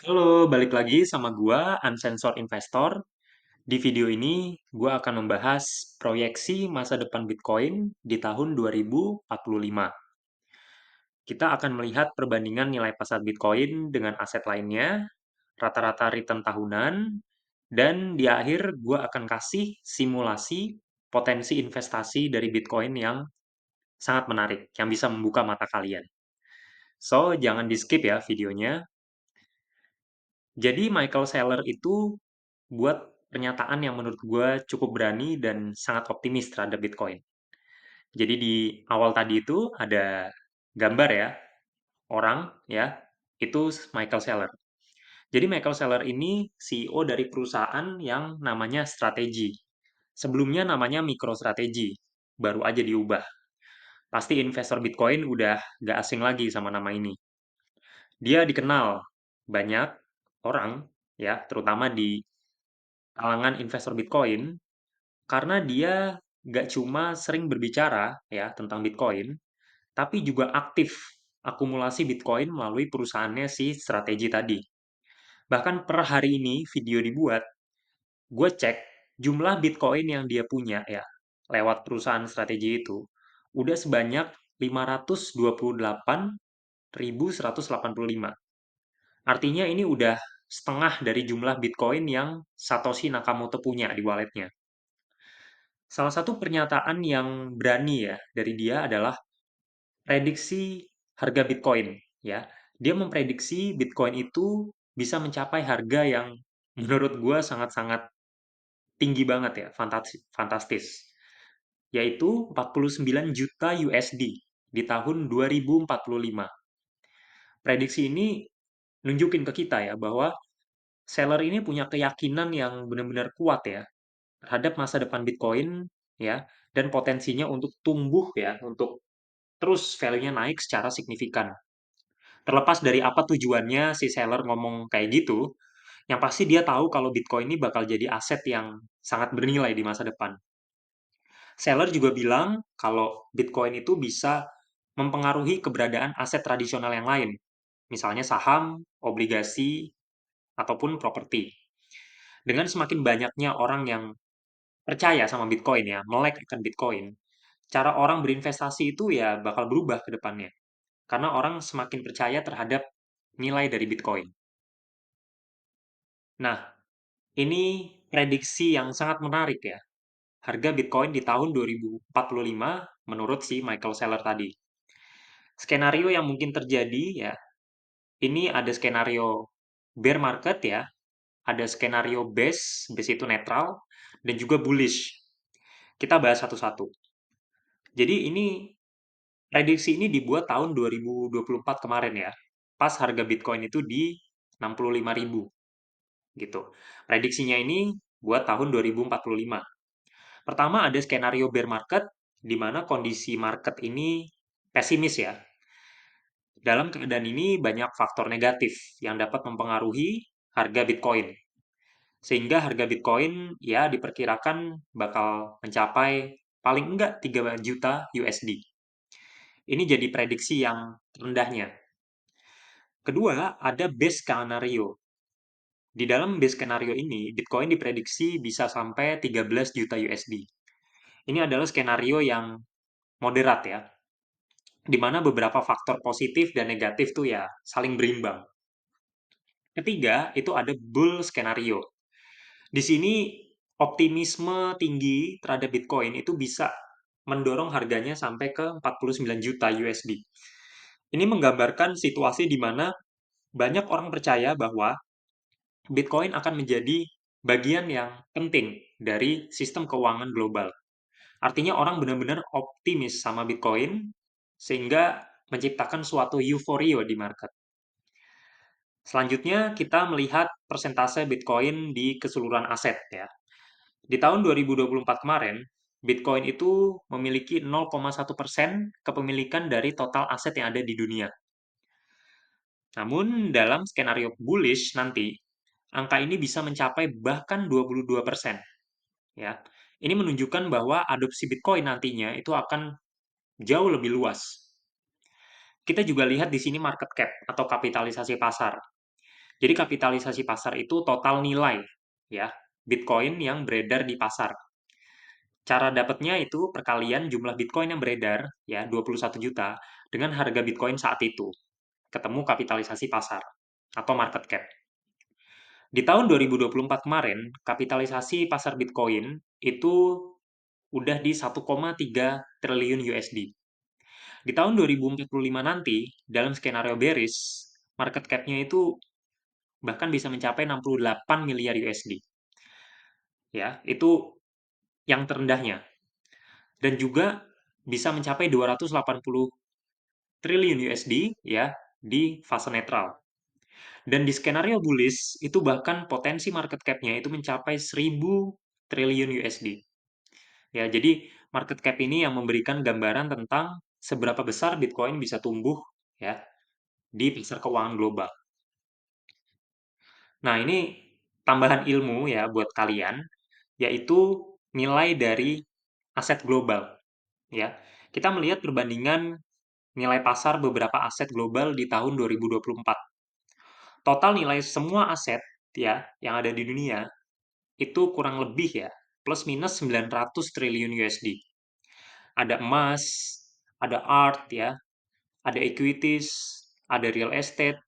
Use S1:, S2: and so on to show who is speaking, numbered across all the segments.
S1: Halo, balik lagi sama gua, Uncensored Investor. Di video ini, gua akan membahas proyeksi masa depan Bitcoin di tahun 2045. Kita akan melihat perbandingan nilai pasar Bitcoin dengan aset lainnya, rata-rata return tahunan, dan di akhir gua akan kasih simulasi potensi investasi dari Bitcoin yang sangat menarik, yang bisa membuka mata kalian. So, jangan di-skip ya videonya. Jadi Michael Saylor itu buat pernyataan yang menurut gue cukup berani dan sangat optimis terhadap Bitcoin. Jadi di awal tadi itu ada gambar ya, orang ya, itu Michael Saylor. Jadi Michael Saylor ini CEO dari perusahaan yang namanya Strategi. Sebelumnya namanya MicroStrategy, baru aja diubah. Pasti investor Bitcoin udah gak asing lagi sama nama ini. Dia dikenal banyak orang ya, terutama di kalangan investor Bitcoin, karena dia nggak cuma sering berbicara ya tentang Bitcoin, tapi juga aktif akumulasi Bitcoin melalui perusahaannya si strategi tadi. Bahkan per hari ini video dibuat, gue cek jumlah Bitcoin yang dia punya ya lewat perusahaan strategi itu udah sebanyak 528.185. Artinya ini udah setengah dari jumlah Bitcoin yang Satoshi Nakamoto punya di walletnya. Salah satu pernyataan yang berani ya dari dia adalah prediksi harga Bitcoin ya. Dia memprediksi Bitcoin itu bisa mencapai harga yang menurut gua sangat-sangat tinggi banget ya, fantastis, yaitu 49 juta USD di tahun 2045. Prediksi ini nunjukin ke kita ya bahwa seller ini punya keyakinan yang benar-benar kuat ya terhadap masa depan Bitcoin ya dan potensinya untuk tumbuh ya, untuk terus value-nya naik secara signifikan. Terlepas dari apa tujuannya si seller ngomong kayak gitu, yang pasti dia tahu kalau Bitcoin ini bakal jadi aset yang sangat bernilai di masa depan. Seller juga bilang kalau Bitcoin itu bisa mempengaruhi keberadaan aset tradisional yang lain, misalnya saham, obligasi, ataupun properti. Dengan semakin banyaknya orang yang percaya sama Bitcoin ya, melek akan Bitcoin, cara orang berinvestasi itu ya bakal berubah ke depannya. Karena orang semakin percaya terhadap nilai dari Bitcoin. Nah, ini prediksi yang sangat menarik ya. Harga Bitcoin di tahun 2045 menurut si Michael Saylor tadi. Skenario yang mungkin terjadi ya, ini ada skenario bear market ya, ada skenario bearish itu netral, dan juga bullish. Kita bahas satu-satu. Jadi ini prediksi ini dibuat tahun 2024 kemarin ya. Pas harga Bitcoin itu di 65.000 gitu. Prediksinya ini buat tahun 2045. Pertama ada skenario bear market di mana kondisi market ini pesimis ya. Dalam keadaan ini banyak faktor negatif yang dapat mempengaruhi harga Bitcoin. Sehingga harga Bitcoin ya diperkirakan bakal mencapai paling enggak 3 juta USD. Ini jadi prediksi yang rendahnya. Kedua, ada base skenario. Di dalam base skenario ini, Bitcoin diprediksi bisa sampai 13 juta USD. Ini adalah skenario yang moderat ya, di mana beberapa faktor positif dan negatif tuh ya saling berimbang. Ketiga, itu ada bull skenario. Di sini optimisme tinggi terhadap Bitcoin itu bisa mendorong harganya sampai ke 49 juta USD. Ini menggambarkan situasi di mana banyak orang percaya bahwa Bitcoin akan menjadi bagian yang penting dari sistem keuangan global. Artinya orang benar-benar optimis sama Bitcoin sehingga menciptakan suatu euforia di market. Selanjutnya kita melihat persentase Bitcoin di keseluruhan aset ya. Di tahun 2024 kemarin, Bitcoin itu memiliki 0,1% kepemilikan dari total aset yang ada di dunia. Namun dalam skenario bullish nanti, angka ini bisa mencapai bahkan 22%. Ya. Ini menunjukkan bahwa adopsi Bitcoin nantinya itu akan jauh lebih luas. Kita juga lihat di sini market cap atau kapitalisasi pasar. Jadi kapitalisasi pasar itu total nilai ya Bitcoin yang beredar di pasar. Cara dapatnya itu perkalian jumlah Bitcoin yang beredar ya 21 juta dengan harga Bitcoin saat itu. Ketemu kapitalisasi pasar atau market cap. Di tahun 2024 kemarin, kapitalisasi pasar Bitcoin itu udah di 1,3 triliun USD. Di tahun 2045 nanti, dalam skenario bearish, market cap-nya itu bahkan bisa mencapai 68 miliar USD. Ya, itu yang terendahnya. Dan juga bisa mencapai 280 triliun USD ya di fase netral. Dan di skenario bullish itu bahkan potensi market cap-nya itu mencapai 1000 triliun USD. Ya, jadi market cap ini yang memberikan gambaran tentang seberapa besar Bitcoin bisa tumbuh ya di pasar keuangan global. Nah, ini tambahan ilmu ya buat kalian, yaitu nilai dari aset global ya. Kita melihat perbandingan nilai pasar beberapa aset global di tahun 2024. Total nilai semua aset ya yang ada di dunia itu kurang lebih ya plus minus 900 triliun USD. Ada emas, ada art ya, ada equities, ada real estate,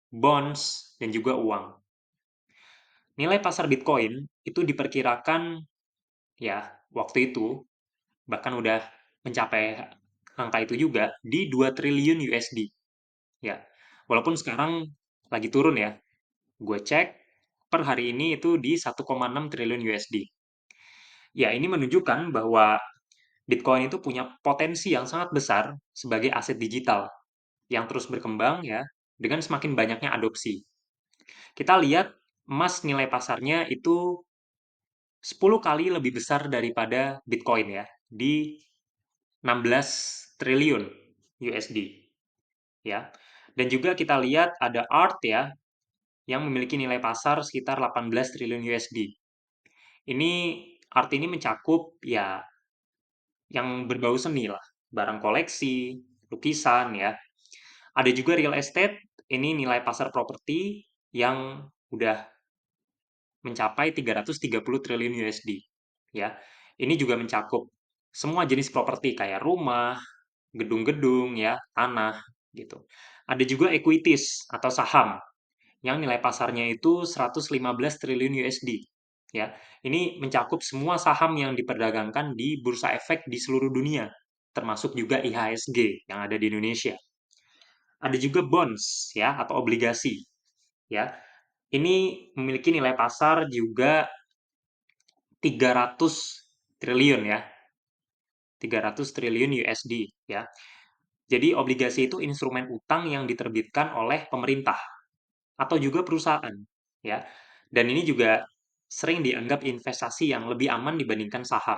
S1: bonds, dan juga uang. Nilai pasar Bitcoin itu diperkirakan ya waktu itu bahkan udah mencapai angka itu juga di 2 triliun USD. Ya, walaupun sekarang lagi turun ya. Gue cek per hari ini itu di 1,6 triliun USD. Ya, ini menunjukkan bahwa Bitcoin itu punya potensi yang sangat besar sebagai aset digital yang terus berkembang ya dengan semakin banyaknya adopsi. Kita lihat emas nilai pasarnya itu 10 kali lebih besar daripada Bitcoin ya di 16 triliun USD ya. Dan juga kita lihat ada art ya yang memiliki nilai pasar sekitar 18 triliun USD. Ini art ini mencakup ya yang berbau seni lah, barang koleksi, lukisan ya. Ada juga real estate, ini nilai pasar properti yang udah mencapai 330 triliun USD ya. Ini juga mencakup semua jenis properti kayak rumah, gedung-gedung ya, tanah gitu. Ada juga equities atau saham yang nilai pasarnya itu 115 triliun USD ya. Ini mencakup semua saham yang diperdagangkan di bursa efek di seluruh dunia, termasuk juga IHSG yang ada di Indonesia. Ada juga bonds ya atau obligasi ya. Ini memiliki nilai pasar juga 300 triliun ya. 300 triliun USD ya. Jadi obligasi itu instrumen utang yang diterbitkan oleh pemerintah atau juga perusahaan ya. Dan ini juga sering dianggap investasi yang lebih aman dibandingkan saham.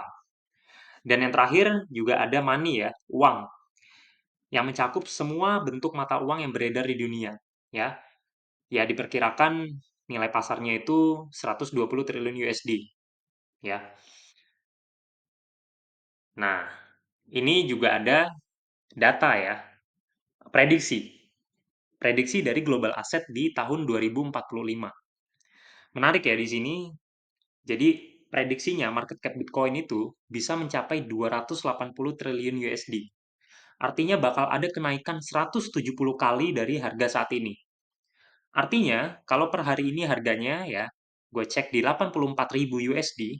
S1: Dan yang terakhir juga ada money ya, uang yang mencakup semua bentuk mata uang yang beredar di dunia ya. Ya diperkirakan nilai pasarnya itu 120 triliun USD ya. Nah, ini juga ada data ya, prediksi. Prediksi dari global asset di tahun 2045. Menarik ya di sini. Jadi prediksinya market cap Bitcoin itu bisa mencapai 280 triliun USD. Artinya bakal ada kenaikan 170 kali dari harga saat ini. Artinya, kalau per hari ini harganya ya, gue cek di 84.000 USD,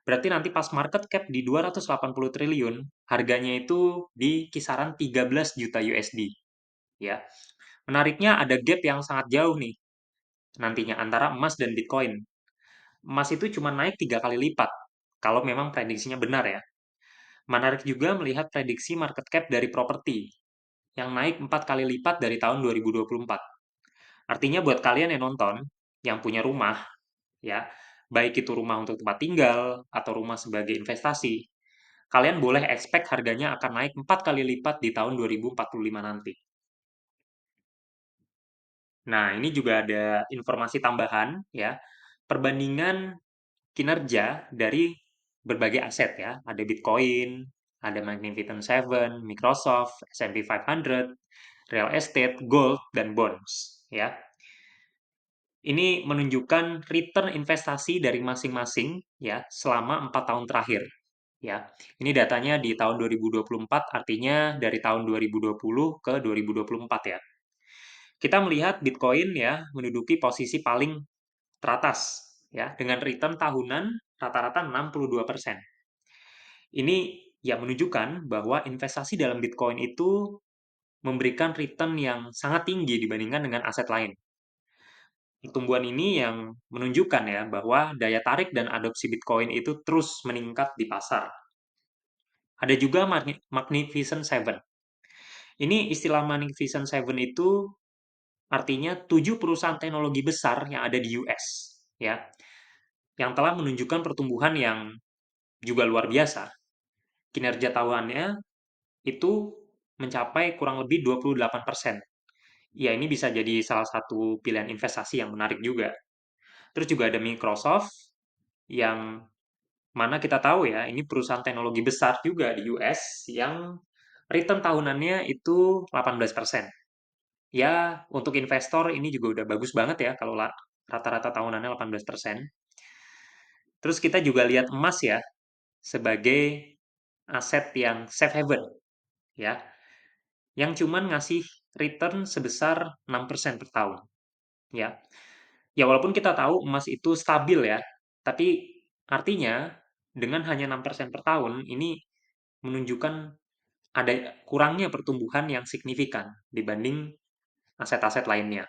S1: berarti nanti pas market cap di 280 triliun, harganya itu di kisaran 13 juta USD. Ya, menariknya ada gap yang sangat jauh nih nantinya antara emas dan Bitcoin. Emas itu cuma naik 3 kali lipat, kalau memang prediksinya benar ya. Menarik juga melihat prediksi market cap dari properti, yang naik 4 kali lipat dari tahun 2024. Artinya buat kalian yang nonton, yang punya rumah, ya, baik itu rumah untuk tempat tinggal atau rumah sebagai investasi, kalian boleh expect harganya akan naik 4 kali lipat di tahun 2045 nanti. Nah, ini juga ada informasi tambahan ya, perbandingan kinerja dari berbagai aset ya. Ada Bitcoin, ada Magnificent Seven, Microsoft, S&P 500, real estate, gold, dan bonds ya. Ini menunjukkan return investasi dari masing-masing ya selama 4 tahun terakhir. Ya, ini datanya di tahun 2024, artinya dari tahun 2020 ke 2024 ya. Kita melihat Bitcoin ya menduduki posisi paling teratas ya dengan return tahunan rata-rata 62%. Ini ya menunjukkan bahwa investasi dalam Bitcoin itu memberikan return yang sangat tinggi dibandingkan dengan aset lain. Pertumbuhan ini yang menunjukkan ya bahwa daya tarik dan adopsi Bitcoin itu terus meningkat di pasar. Ada juga Magnificent Seven. Ini istilah Magnificent Seven itu artinya 7 perusahaan teknologi besar yang ada di US, ya, yang telah menunjukkan pertumbuhan yang juga luar biasa. Kinerja tahuannya itu mencapai kurang lebih 28%. Ya, ini bisa jadi salah satu pilihan investasi yang menarik juga. Terus juga ada Microsoft, yang mana kita tahu ya, ini perusahaan teknologi besar juga di US yang return tahunannya itu 18%. Ya, untuk investor ini juga udah bagus banget ya kalau rata-rata tahunannya 18%. Terus kita juga lihat emas ya sebagai aset yang safe haven ya, yang cuman ngasih return sebesar 6% per tahun ya. Ya walaupun kita tahu emas itu stabil ya, tapi artinya dengan hanya 6% per tahun ini menunjukkan ada kurangnya pertumbuhan yang signifikan dibanding aset-aset lainnya.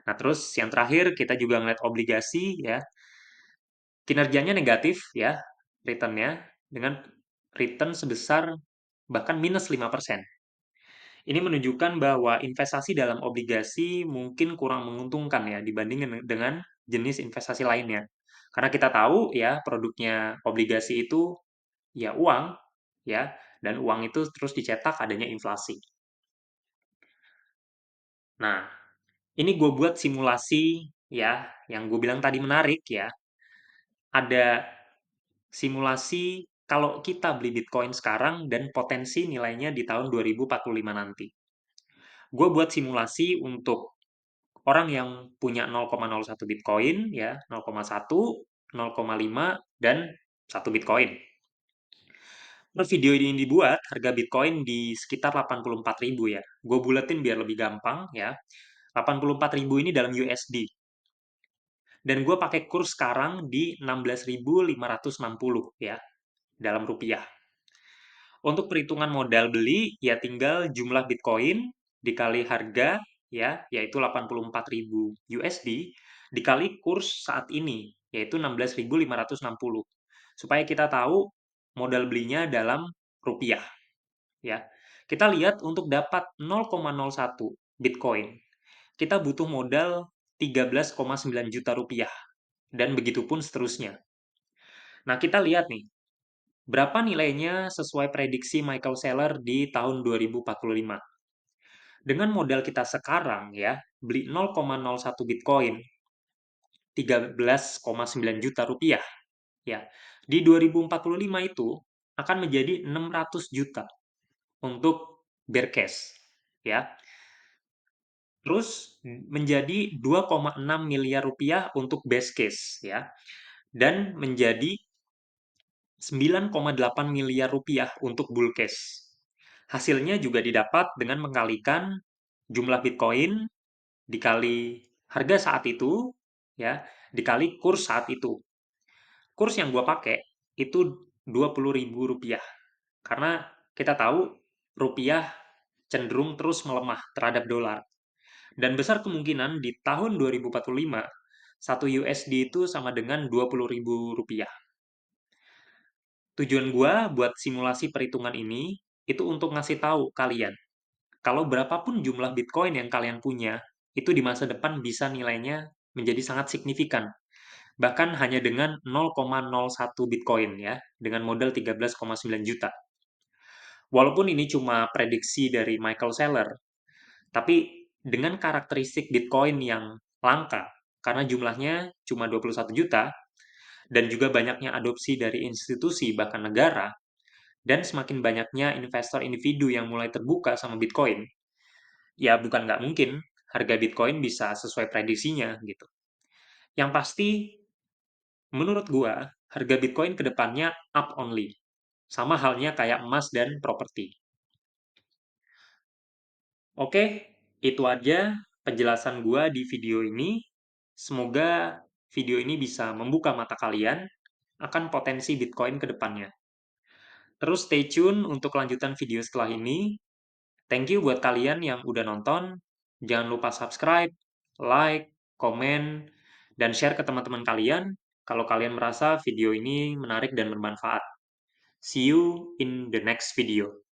S1: Nah, terus yang terakhir kita juga ngeliat obligasi ya, kinerjanya negatif ya, returnnya dengan return sebesar bahkan minus 5%. Ini menunjukkan bahwa investasi dalam obligasi mungkin kurang menguntungkan ya dibanding dengan jenis investasi lainnya. Karena kita tahu ya produknya obligasi itu ya uang ya, dan uang itu terus dicetak adanya inflasi. Nah, ini gue buat simulasi ya, yang gue bilang tadi menarik ya. Ada simulasi kalau kita beli Bitcoin sekarang dan potensi nilainya di tahun 2045 nanti. Gue buat simulasi untuk orang yang punya 0,01 Bitcoin ya, 0,1, 0,5 dan 1 Bitcoin. Terus video ini dibuat harga Bitcoin di sekitar 84.000 ya. Gue buletin biar lebih gampang ya. 84.000 ini dalam USD. Dan gue pakai kurs sekarang di 16.560 ya dalam rupiah. Untuk perhitungan modal beli ya tinggal jumlah Bitcoin dikali harga ya yaitu 84.000 USD dikali kurs saat ini yaitu 16.560 supaya kita tahu modal belinya dalam rupiah ya. Kita lihat untuk dapat 0,01 Bitcoin kita butuh modal 13,9 juta rupiah dan begitu pun seterusnya. Nah, kita lihat nih berapa nilainya sesuai prediksi Michael Saylor di tahun 2045. Dengan modal kita sekarang ya, beli 0,01 Bitcoin, 13,9 juta rupiah. Ya, di 2045 itu akan menjadi 600 juta untuk bear cash. Ya, terus menjadi 2,6 miliar rupiah untuk base case. Ya, dan menjadi 9,8 miliar rupiah untuk bull case. Hasilnya juga didapat dengan mengkalikan jumlah Bitcoin dikali harga saat itu, ya, dikali kurs saat itu. Kurs yang gue pakai itu 20.000 rupiah. Karena kita tahu rupiah cenderung terus melemah terhadap dolar. Dan besar kemungkinan di tahun 2045, 1 USD itu sama dengan 20.000 rupiah. Tujuan gue buat simulasi perhitungan ini, itu untuk ngasih tahu kalian, kalau berapapun jumlah Bitcoin yang kalian punya, itu di masa depan bisa nilainya menjadi sangat signifikan. Bahkan hanya dengan 0,01 Bitcoin ya, dengan modal 13,9 juta. Walaupun ini cuma prediksi dari Michael Saylor, tapi dengan karakteristik Bitcoin yang langka, karena jumlahnya cuma 21 juta, dan juga banyaknya adopsi dari institusi bahkan negara, dan semakin banyaknya investor individu yang mulai terbuka sama Bitcoin, ya bukan nggak mungkin harga Bitcoin bisa sesuai prediksinya gitu. Yang pasti, menurut gua, harga Bitcoin ke depannya up only. Sama halnya kayak emas dan properti. Oke, itu aja penjelasan gua di video ini. Semoga video ini bisa membuka mata kalian akan potensi Bitcoin ke depannya. Terus stay tune untuk lanjutan video setelah ini. Thank you buat kalian yang udah nonton. Jangan lupa subscribe, like, komen, dan share ke teman-teman kalian kalau kalian merasa video ini menarik dan bermanfaat. See you in the next video.